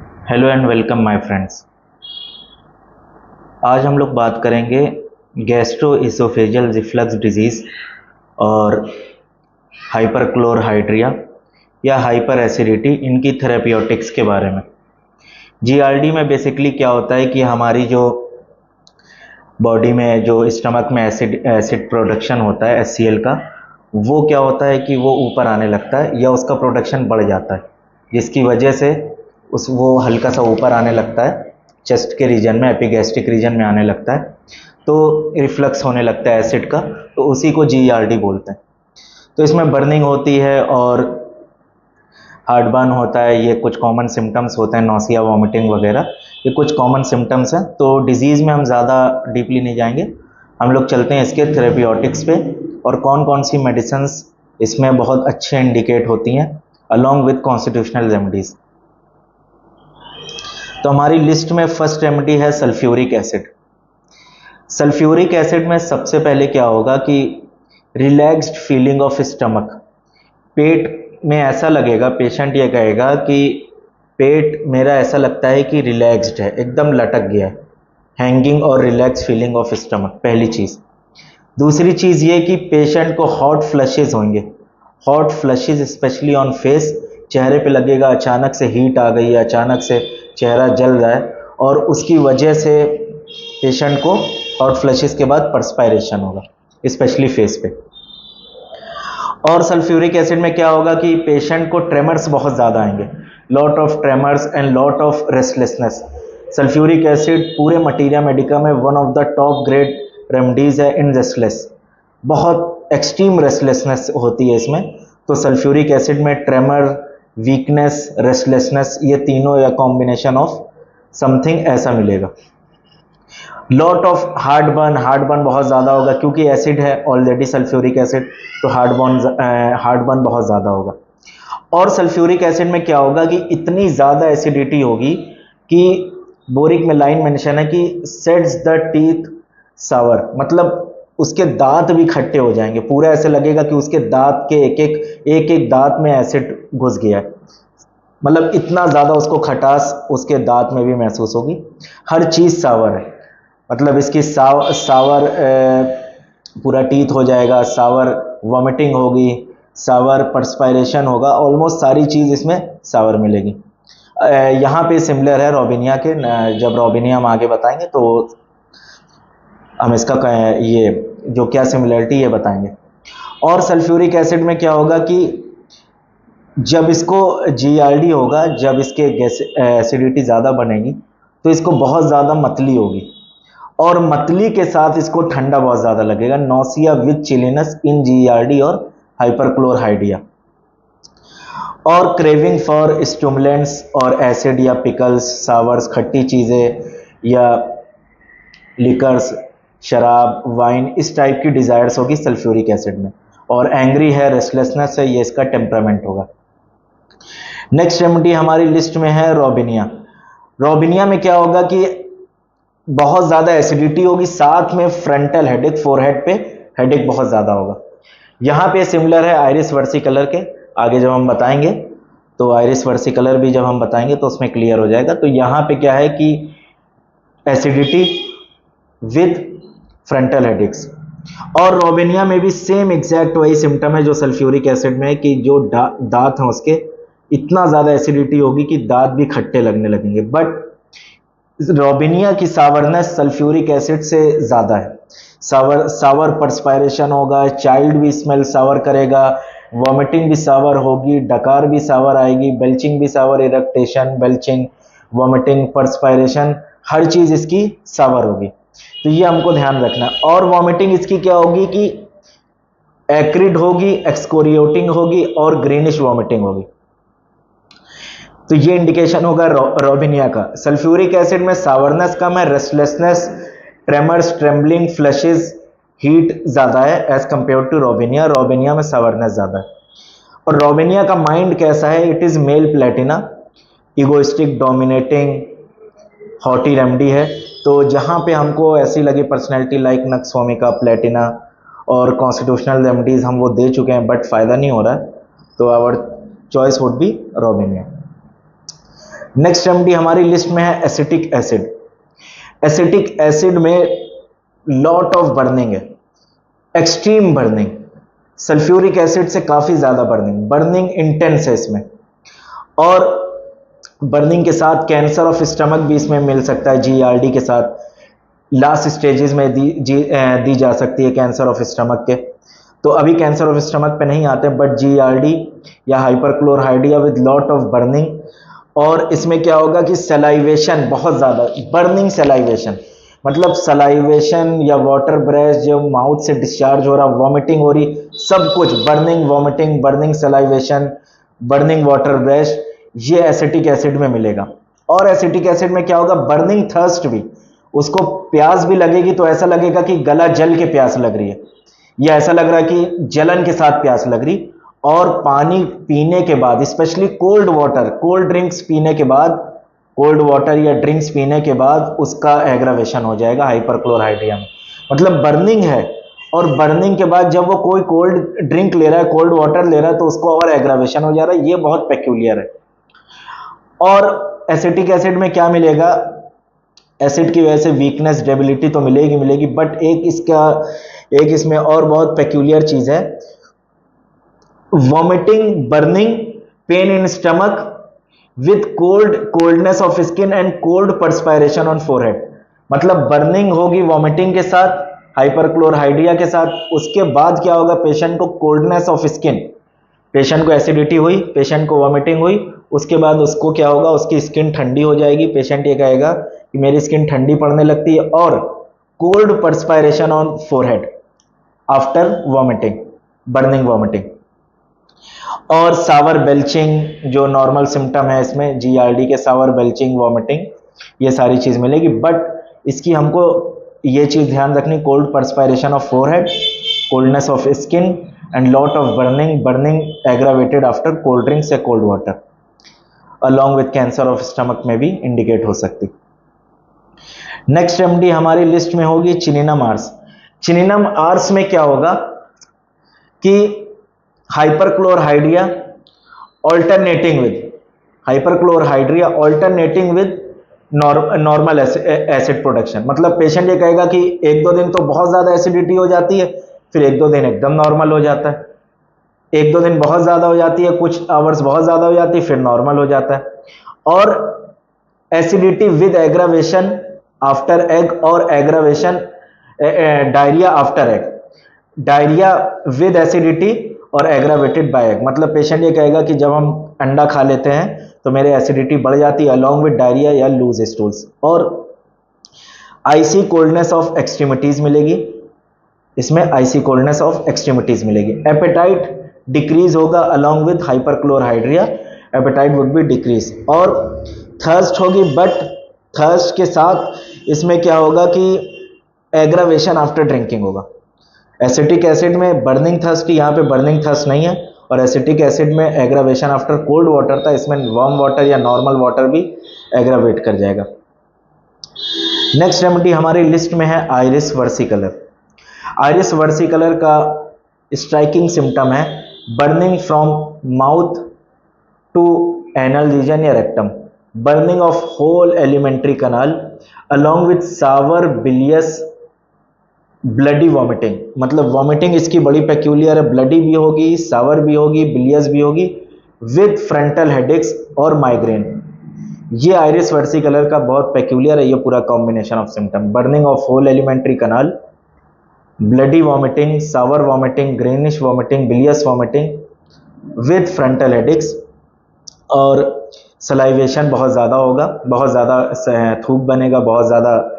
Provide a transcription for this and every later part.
Hello and welcome my friends. आज हम लोग बात करेंगे गैस्ट्रो इसोफेजियल रिफ्लक्स डिजीज़ और हाइपरक्लोरहाइड्रिया या हाइपर एसिडिटी, इनकी थेरेप्यूटिक्स के बारे में। जीआरडी में बेसिकली क्या होता है कि हमारी जो बॉडी में जो स्टमक में एसिड प्रोडक्शन होता है एचसीएल का, वो क्या होता है कि वो ऊपर आने लगता है या उसका प्रोडक्शन बढ़ जाता है, जिसकी वजह से वो हल्का सा ऊपर आने लगता है, चेस्ट के रीजन में, एपिगैस्ट्रिक रीजन में आने लगता है, तो रिफ्लक्स होने लगता है एसिड का, तो उसी को जीआरडी बोलते हैं। तो इसमें बर्निंग होती है और हार्टबर्न होता है, ये कुछ कॉमन सिम्टम्स होते हैं, नौसिया, वॉमिटिंग वगैरह, ये कुछ कॉमन सिम्टम्स हैं। तो डिजीज़ में हम ज़्यादा डीपली नहीं जाएंगे, हम लोग चलते हैं इसके थेरेप्यूटिक्स पे और कौन कौन सी मेडिसिन्स इसमें बहुत अच्छे इंडिकेट होती हैं अलॉन्ग विद कॉन्स्टिट्यूशनल रेमेडीज़। तो हमारी लिस्ट में फर्स्ट रेमेडी है सल्फ्यूरिक एसिड। सल्फ्यूरिक एसिड में सबसे पहले क्या होगा कि रिलैक्स्ड फीलिंग ऑफ स्टमक, पेट में ऐसा लगेगा, पेशेंट ये कहेगा कि पेट मेरा ऐसा लगता है कि रिलैक्स्ड है, एकदम लटक गया है, हैंगिंग और रिलैक्स फीलिंग ऑफ स्टमक, पहली चीज़। दूसरी चीज़ ये कि पेशेंट को हॉट फ्लशेज होंगे, hot flushes specially on face, चेहरे पे लगेगा अचानक से हीट आ गई है, अचानक से चेहरा जल रहा है और उसकी वजह से पेशेंट को हॉट फ्लशेज के बाद पर्सपायरेशन होगा, स्पेशली फेस पे। और सल्फ्यूरिक एसिड में क्या होगा कि पेशेंट को ट्रेमर्स बहुत ज़्यादा आएंगे, lot of tremors and lot of restlessness. Sulphuric acid पूरे मटीरिया मेडिका में one of the top grade remedies है इन रेस्टलेस, बहुत एक्सट्रीम रेस्टलेसनेस होती है इसमें। तो सल्फ्यूरिक एसिड में ट्रेमर, वीकनेस, रेस्टलेसनेस, ये तीनों या कॉम्बिनेशन ऑफ समथिंग ऐसा मिलेगा। लॉट ऑफ हार्टबर्न बहुत ज़्यादा होगा क्योंकि एसिड है ऑलरेडी सल्फ्यूरिक एसिड, तो हार्टबर्न बहुत ज़्यादा होगा। और सल्फ्यूरिक एसिड में क्या होगा कि इतनी ज़्यादा एसिडिटी होगी कि बोरिक में लाइन मेंशन है कि सेट्स द टीथ सावर, मतलब उसके दांत भी खट्टे हो जाएंगे, पूरा ऐसे लगेगा कि उसके दांत के एक एक दांत में एसिड घुस गया है, मतलब इतना ज़्यादा उसको खटास उसके दांत में भी महसूस होगी। हर चीज़ सावर है, मतलब इसकी सावर पूरा टीथ हो जाएगा, सावर वॉमिटिंग होगी, सावर पर्सपायरेशन होगा, ऑलमोस्ट सारी चीज़ इसमें सावर मिलेगी। यहाँ पे सिमिलर है रोबिनिया के, जब रोबिनिया हम आगे बताएंगे तो हम इसका ये जो क्या सिमिलरिटी ये बताएंगे। और सल्फ्यूरिक एसिड में क्या होगा कि जब इसको जीआरडी होगा, जब इसके एसिडिटी ज़्यादा बनेगी तो इसको बहुत ज़्यादा मतली होगी और मतली के साथ इसको ठंडा बहुत ज़्यादा लगेगा, nausea with chilliness in GRD और हाइपरक्लोरहाइड्रिया। और क्रेविंग फॉर स्टिमुलेंट्स और एसिड या पिकल्स, सावर्स, खट्टी चीज़ें या लिकर्स, शराब, वाइन, इस टाइप की डिज़ायर्स होगी सल्फ्यूरिक एसिड में। और एंग्री है, रेस्टलेसनेस है, ये इसका टेम्परामेंट होगा। नेक्स्ट रेमेडी हमारी लिस्ट में है रोबिनिया। रोबिनिया में क्या होगा कि बहुत ज़्यादा एसिडिटी होगी, साथ में फ्रंटल हेडेक, फोरहेड पे हेडेक बहुत ज़्यादा होगा। यहाँ पे सिमिलर है आइरिस वर्सिकलर के, आगे जब हम बताएंगे तो आइरिस वर्सिकलर भी जब हम बताएंगे तो उसमें क्लियर हो जाएगा। तो यहाँ पे क्या है कि एसिडिटी विद फ्रंटल हेडेक्स। और रोबिनिया में भी सेम एग्जैक्ट वही सिम्टम है जो सल्फ्यूरिक एसिड में है कि जो दांत हैं उसके इतना ज़्यादा एसिडिटी होगी कि दांत भी खट्टे लगने लगेंगे, बट रोबिनिया की सावरनेस सल्फ्यूरिक एसिड से ज़्यादा है। सावर पर्सपायरेशन होगा, चाइल्ड भी स्मेल सावर करेगा, वॉमिटिंग भी सावर होगी, डकार भी सावर आएगी, बेल्चिंग भी सावर, इरेक्टेशन, बेल्चिंग, वॉमिटिंग, पर्सपायरेशन, हर चीज़ इसकी सावर होगी। तो ये हमको ध्यान रखना। और वॉमिटिंग इसकी क्या होगी कि एक्रिड होगी, एक्सकोरिएटिंग होगी और ग्रीनिश वॉमिटिंग होगी। तो ये इंडिकेशन होगा रोबिनिया का। सल्फ्यूरिक एसिड में सावरनेस कम है, restlessness, tremors, trembling, flushes, heat ज़्यादा है as compare to Robinia. Robinia में सावरनेस ज़्यादा है। और रोबिनिया का माइंड कैसा है? It is male Platina, egoistic, dominating, haughty remedy है। तो जहाँ पे हमको ऐसी लगी पर्सनैलिटी लाइक नक्सोमिका, प्लेटिना और कॉन्स्टिट्यूशनल रेमडीज़ हम वो दे चुके हैं बट फ़ायदा नहीं हो रहा है, तो our choice would be Robinia. Next remedy हमारी लिस्ट में है एसिटिक एसिड। एसिटिक एसिड में लॉट ऑफ बर्निंग है, एक्सट्रीम बर्निंग, सल्फ्यूरिक एसिड से काफी ज्यादा बर्निंग, बर्निंग इंटेंस है इसमें। और बर्निंग के साथ कैंसर ऑफ स्टमक भी इसमें मिल सकता है, जीआरडी के साथ लास्ट स्टेजेस में दी जा सकती है कैंसर ऑफ स्टमक के। तो अभी कैंसर ऑफ स्टमक पे नहीं आते, बट जीआरडी या hyperchlorhydria with lot of burning. और इसमें क्या होगा कि सलाइवेशन बहुत ज्यादा, बर्निंग सलाइवेशन, मतलब सलाइवेशन या वाटर ब्रेथ जो माउथ से डिस्चार्ज हो रहा, वॉमिटिंग हो रही, सब कुछ burning, vomiting, burning salivation, burning water breath, ये एसिटिक एसिड में मिलेगा। और एसिटिक एसिड में क्या होगा, बर्निंग थर्स्ट भी, उसको प्यास भी लगेगी तो ऐसा लगेगा कि गला जल के प्यास लग रही है, या ऐसा लग रहा है कि जलन के साथ प्यास लग रही। और पानी पीने के बाद, specially cold water, cold drinks पीने के बाद, कोल्ड वाटर या ड्रिंक्स पीने के बाद उसका एग्रावेशन हो जाएगा हाइपरक्लोराइडिया में। मतलब बर्निंग है, और बर्निंग के बाद जब वो कोई कोल्ड ड्रिंक ले रहा है, कोल्ड वाटर ले रहा है, तो उसको और एग्रावेशन हो जा रहा है। ये बहुत पेक्यूलियर है। और एसिटिक एसिड में क्या मिलेगा, एसिड की वजह से वीकनेस, डेबिलिटी तो मिलेगी मिलेगी, बट एक इसमें और बहुत पेक्यूलियर चीज है, vomiting, burning, pain in stomach with coldness of skin and cold perspiration on forehead. मतलब बर्निंग होगी वॉमिटिंग के साथ, हाइपरक्लोराइडिया के साथ, उसके बाद क्या होगा, पेशेंट को कोल्डनेस ऑफ स्किन, पेशेंट को एसिडिटी हुई, पेशेंट को वॉमिटिंग हुई, उसके बाद उसको क्या होगा, उसकी स्किन ठंडी हो जाएगी, पेशेंट ये कहेगा कि मेरी स्किन ठंडी पड़ने लगती है, और cold perspiration on forehead after vomiting, burning vomiting. और सावर बेल्चिंग जो नॉर्मल सिम्टम है इसमें, जीआरडी के सावर बेल्चिंग, वॉमिटिंग, ये सारी चीज मिलेगी। बट इसकी हमको ये चीज ध्यान रखनी, cold perspiration of forehead, coldness of skin and lot of burning, burning aggravated after cold drinks या cold water, along with cancer of stomach में भी इंडिकेट हो सकती। नेक्स्ट रेमेडी हमारी लिस्ट में होगी चिनिनम आर्स। चिनिनम आर्स में क्या होगा कि hyperchlorhydria alternating with, hyperchlorhydria alternating with normal acid production. मतलब पेशेंट ये कहेगा कि एक दो दिन तो बहुत ज्यादा एसिडिटी हो जाती है, फिर एक दो दिन एकदम नॉर्मल हो जाता है, एक दो दिन बहुत ज्यादा हो जाती है, कुछ आवर्स बहुत ज्यादा हो जाती है, फिर नॉर्मल हो जाता है। और acidity with aggravation after egg, और aggravation diarrhoea after egg, diarrhoea with acidity और एग्रावेटेड बाय एग। मतलब पेशेंट ये कहेगा कि जब हम अंडा खा लेते हैं तो मेरे एसिडिटी बढ़ जाती है, अलॉन्ग विद डायरिया या लूज स्टूल्स। और आईसी कोल्डनेस ऑफ एक्सट्रीमिटीज मिलेगी, इसमें आईसी कोल्डनेस ऑफ एक्सट्रीमिटीज मिलेगी। एपेटाइट डिक्रीज होगा along with hyperchlorhydria, appetite would be decrease. और थर्स्ट होगी, बट थर्स्ट के साथ इसमें क्या होगा कि एग्रावेशन आफ्टर ड्रिंकिंग होगा। एसिटिक एसिड में बर्निंग थर्स्ट, यहाँ पे बर्निंग थर्स्ट नहीं है, और एसिटिक एसिड में एग्रावेशन आफ्टर कोल्ड वाटर था, इसमें वार्म वाटर या नॉर्मल वाटर भी एग्रावेट कर जाएगा। नेक्स्ट रेमेडी हमारी लिस्ट में है आइरिस वर्सिकलर। आइरिस वर्सिकलर का स्ट्राइकिंग सिम्टम है burning from mouth to anal region या rectum, burning of whole alimentary canal along with sour bilious bloody vomiting. मतलब वॉमिटिंग इसकी बड़ी पेक्यूलियर है, ब्लडी भी होगी, सावर भी होगी, बिलियस भी होगी, विद फ्रंटल हेडेक्स और माइग्रेन। ये आइरिस वर्सिकलर का बहुत पेक्यूलियर है ये पूरा combination of symptom, burning of whole alimentary canal, bloody vomiting, sour vomiting, greenish vomiting, bilious vomiting with frontal headaches, और सलाइवेशन बहुत ज़्यादा होगा, बहुत ज़्यादा थूक बनेगा, बहुत ज़्यादा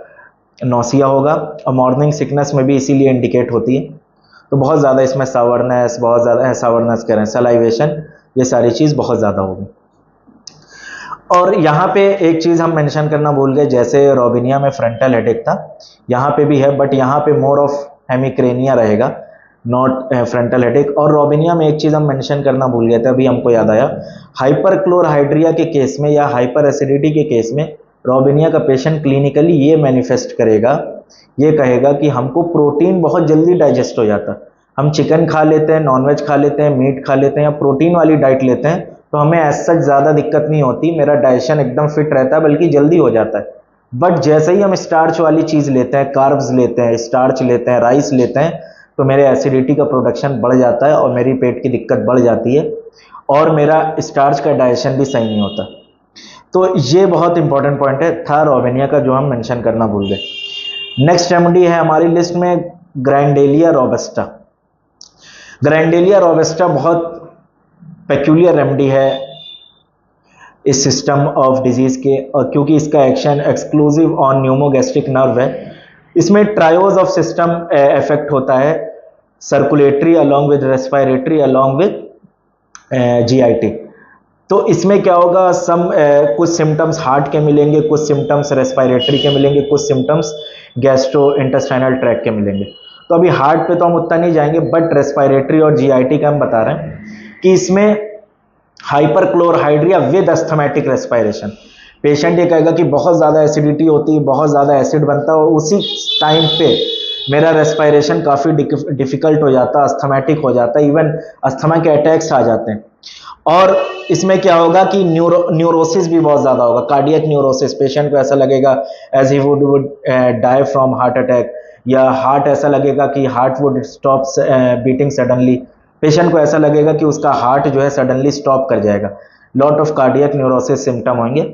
नौसिया होगा, और मॉर्निंग सिकनेस में भी इसीलिए इंडिकेट होती है। तो बहुत ज़्यादा इसमें सावरनेस, बहुत ज़्यादा सावरनेस कह रहे हैं, सलाइवेशन, ये सारी चीज़ बहुत ज़्यादा होगी। और यहाँ पे एक चीज़ हम मेंशन करना भूल गए, जैसे रोबिनिया में फ्रंटल हेडेक था, यहाँ पे भी है, बट यहाँ पे मोर ऑफ हेमिक्रेनिया रहेगा, नॉट फ्रंटल हेडेक। और रोबिनिया में एक चीज़ हम मेंशन करना भूल गए थे, अभी हमको याद आया, हाइपरक्लोराइडिया के केस में या हाइपर एसिडिटी के केस में रोबिनिया का पेशेंट क्लिनिकली ये मैनिफेस्ट करेगा, ये कहेगा कि हमको प्रोटीन बहुत जल्दी डाइजेस्ट हो जाता, हम चिकन खा लेते हैं, नॉनवेज खा लेते हैं, मीट खा लेते हैं या प्रोटीन वाली डाइट लेते हैं, तो हमें एज सच ज़्यादा दिक्कत नहीं होती, मेरा डाइजेशन एकदम फिट रहता है, बल्कि जल्दी हो जाता है। बट जैसे ही हम स्टार्च वाली चीज़ लेते हैं, कार्ब्स लेते हैं, स्टार्च लेते हैं, राइस लेते हैं, तो मेरे एसिडिटी का प्रोडक्शन बढ़ जाता है और मेरी पेट की दिक्कत बढ़ जाती है और मेरा स्टार्च का डाइजेशन भी सही नहीं होता। तो ये बहुत इंपॉर्टेंट पॉइंट है था रोवेनिया का, जो हम मेंशन करना भूल गए। नेक्स्ट रेमेडी है हमारी लिस्ट में ग्रांडेलिया रोबस्टा। ग्रांडेलिया रोबस्टा बहुत पेक्यूलियर रेमेडी है इस सिस्टम ऑफ डिजीज के, और क्योंकि इसका action exclusive on pneumogastric nerve है। इसमें ट्रायोज ऑफ सिस्टम इफेक्ट होता है, circulatory along with respiratory along with GIT. तो इसमें क्या होगा, कुछ सिम्टम्स हार्ट के मिलेंगे, कुछ सिम्टम्स रेस्पिरेटरी के मिलेंगे, कुछ सिम्टम्स गैस्ट्रो इंटेस्टाइनल ट्रैक के मिलेंगे। तो अभी हार्ट पे तो हम उतना नहीं जाएंगे, बट रेस्पिरेटरी और जीआईटी का हम बता रहे हैं कि इसमें हाइपरक्लोरहाइड्रिया विद अस्थमैटिक रेस्पिरेशन। पेशेंट ये कहेगा कि बहुत ज़्यादा एसिडिटी होती है, बहुत ज़्यादा एसिड बनता है और उसी टाइम पे मेरा रेस्पिरेशन काफ़ी डिफिकल्ट हो जाता है, अस्थमैटिक हो जाता है, इवन अस्थमा के अटैक्स आ जाते हैं। और इसमें क्या होगा कि न्यूरोसिस भी बहुत ज़्यादा होगा, कार्डियक न्यूरोसिस। पेशेंट को ऐसा लगेगा as he would die from heart attack, या हार्ट ऐसा लगेगा कि heart would stop beating suddenly. Patient को ऐसा लगेगा कि उसका हार्ट जो है सडनली स्टॉप कर जाएगा। Lot of cardiac neurosis symptom होंगे।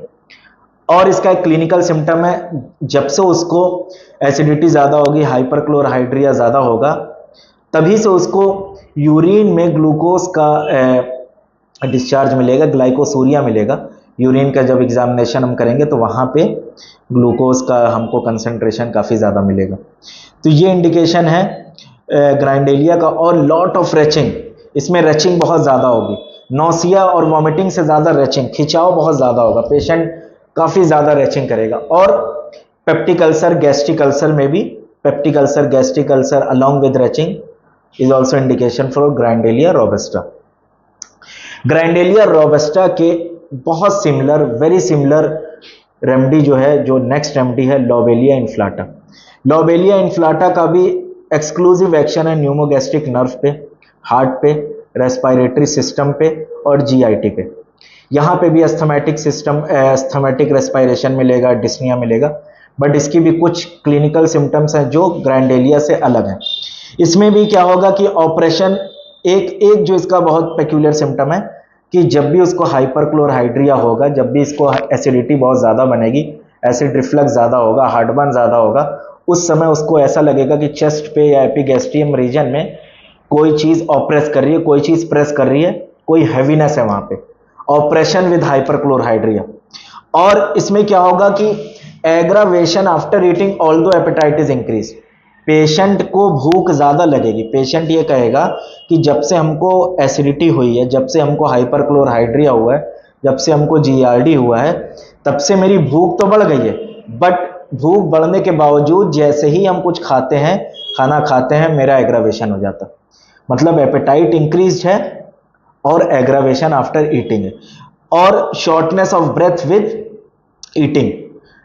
और इसका एक क्लिनिकल सिम्टम है, जब से उसको एसिडिटी ज़्यादा होगी, हाइपरक्लोरहाइड्रिया ज़्यादा होगा, तभी से उसको यूरिन में ग्लूकोज का डिस्चार्ज मिलेगा, ग्लाइकोसूरिया मिलेगा। यूरिन का जब एग्जामिनेशन हम करेंगे तो वहाँ पे ग्लूकोज का हमको कंसंट्रेशन काफ़ी ज़्यादा मिलेगा। तो ये इंडिकेशन है ग्रांडेलिया का। और लॉट ऑफ रेचिंग, इसमें रेचिंग बहुत ज़्यादा होगी, नौसिया और वॉमिटिंग से ज़्यादा रेचिंग, खिंचाव बहुत ज़्यादा होगा, पेशेंट काफ़ी ज़्यादा रेचिंग करेगा। और पेप्टिक अल्सर, गैस्ट्रिक अल्सर में भी, peptic ulcer, gastric ulcer along with retching is also indication for grindelia robusta. ग्रांडेलिया robusta के बहुत सिमिलर, वेरी सिमिलर रेमेडी जो है, जो नेक्स्ट रेमेडी है लोबेलिया इन्फ्लाटा। लोबेलिया इन्फ्लाटा का भी एक्सक्लूसिव एक्शन है न्यूमोगैस्ट्रिक नर्व पे, हार्ट पे, रेस्पिरेटरी सिस्टम पे और जीआईटी पे। यहाँ पे भी अस्थमैटिक सिस्टम, अस्थमैटिक रेस्पिरेशन मिलेगा, डिस्निया मिलेगा, बट इसकी भी कुछ क्लिनिकल सिम्टम्स हैं जो ग्रांडेलिया से अलग हैं। इसमें भी क्या होगा कि ऑपरेशन, एक जो इसका बहुत पेक्यूलियर सिम्टम है कि जब भी उसको हाइपरक्लोरहाइड्रिया होगा, जब भी इसको एसिडिटी बहुत ज़्यादा बनेगी, एसिड रिफ्लक्स ज़्यादा होगा, हार्टबर्न ज़्यादा होगा, उस समय उसको ऐसा लगेगा कि चेस्ट पे या एपिगैस्ट्रियम रीजन में कोई चीज़ ऑप्रेस कर रही है, कोई चीज़ प्रेस कर रही है, कोई हैवीनेस है वहाँ पे। Operation with hyperchlorhydria. और इसमें क्या होगा कि aggravation after eating although appetite is increase. Patient को भूख ज़्यादा लगेगी। पेशेंट ये कहेगा कि जब से हमको एसिडिटी हुई है, जब से हमको हाइपरक्लोरहाइड्रिया हुआ है, जब से हमको जीआरडी हुआ है, तब से मेरी भूख तो बढ़ गई है, बट भूख बढ़ने के बावजूद जैसे ही हम कुछ खाते हैं, खाना खाते हैं, मेरा एग्रावेशन हो जाता। मतलब एपेटाइट इंक्रीज है और एग्रावेशन आफ्टर ईटिंग है। और shortness of breath with eating,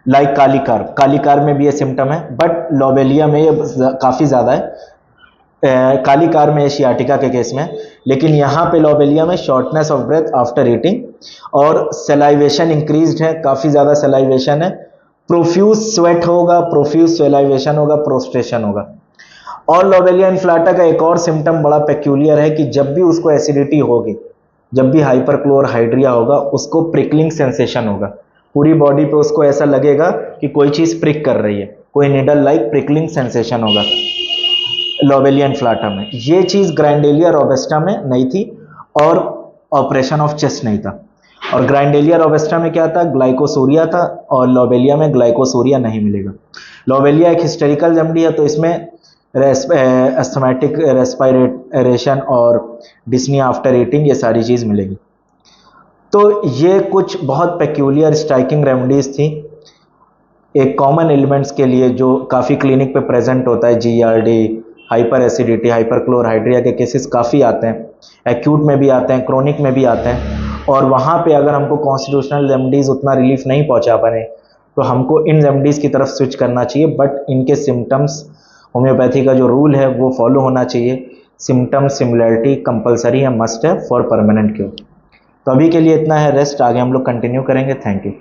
like kali carb. Kali carb में भी ये सिम्टम है, बट लोबेलिया में ये काफ़ी ज़्यादा है। कालीकार में, एशियाटिका के केस में, लेकिन यहाँ पे लोबेलिया में shortness of breath after eating और सेलाइवेशन इंक्रीज्ड है, काफ़ी ज़्यादा सेलाइवेशन है, प्रोफ्यूज स्वेट होगा, प्रोफ्यूज सेलाइवेशन होगा, प्रोस्ट्रेशन होगा। और लोबेलिया इन्फ्लाटा का एक और सिम्टम बड़ा पेक्यूलियर है कि जब भी उसको एसिडिटी होगी, जब भी हाइपरक्लोरहाइड्रिया होगा, उसको प्रिकलिंग सेंसेशन होगा, पूरी बॉडी पे उसको ऐसा लगेगा कि कोई चीज़ प्रिक कर रही है, कोई निडल लाइक प्रिकलिंग सेंसेशन होगा लोबेलिया इन्फ्लाटा में। ये चीज़ ग्रांडेलिया रोबस्टा में नहीं थी और ऑपरेशन ऑफ चेस्ट नहीं था। और ग्रांडेलिया रोबस्टा में क्या था, ग्लाइकोसूरिया था, और लोबेलिया में ग्लाइकोसूरिया नहीं मिलेगा। लोबेलिया एक हिस्टेरिकल रेमेडी है, तो इसमें अस्थमैटिक रेस्पिरेशन और डिस्निया आफ्टर ईटिंग, ये सारी चीज़ मिलेगी। तो ये कुछ बहुत पेक्यूलियर स्ट्राइकिंग रेमेडीज थी एक कॉमन एलिमेंट्स के लिए, जो काफ़ी क्लिनिक पे प्रेजेंट होता है। जीआरडी, हाइपर एसिडिटी, हाइपरक्लोरहाइड्रिया के केसेस काफ़ी आते हैं, एक्यूट में भी आते हैं, क्रोनिक में भी आते हैं। और वहाँ पे अगर हमको कॉन्स्टिट्यूशनल रेमेडीज़ उतना रिलीफ नहीं पहुँचा पाए, तो हमको इन रेमेडीज़ की तरफ स्विच करना चाहिए, बट इनके सिम्टम्स, होम्योपैथी का जो रूल है वो फॉलो होना चाहिए। सिम्टम सिमिलरिटी कंपलसरी है, मस्ट है फॉर परमानेंट क्योर। तो अभी के लिए इतना है, रेस्ट, आगे हम लोग कंटिन्यू करेंगे। Thank you.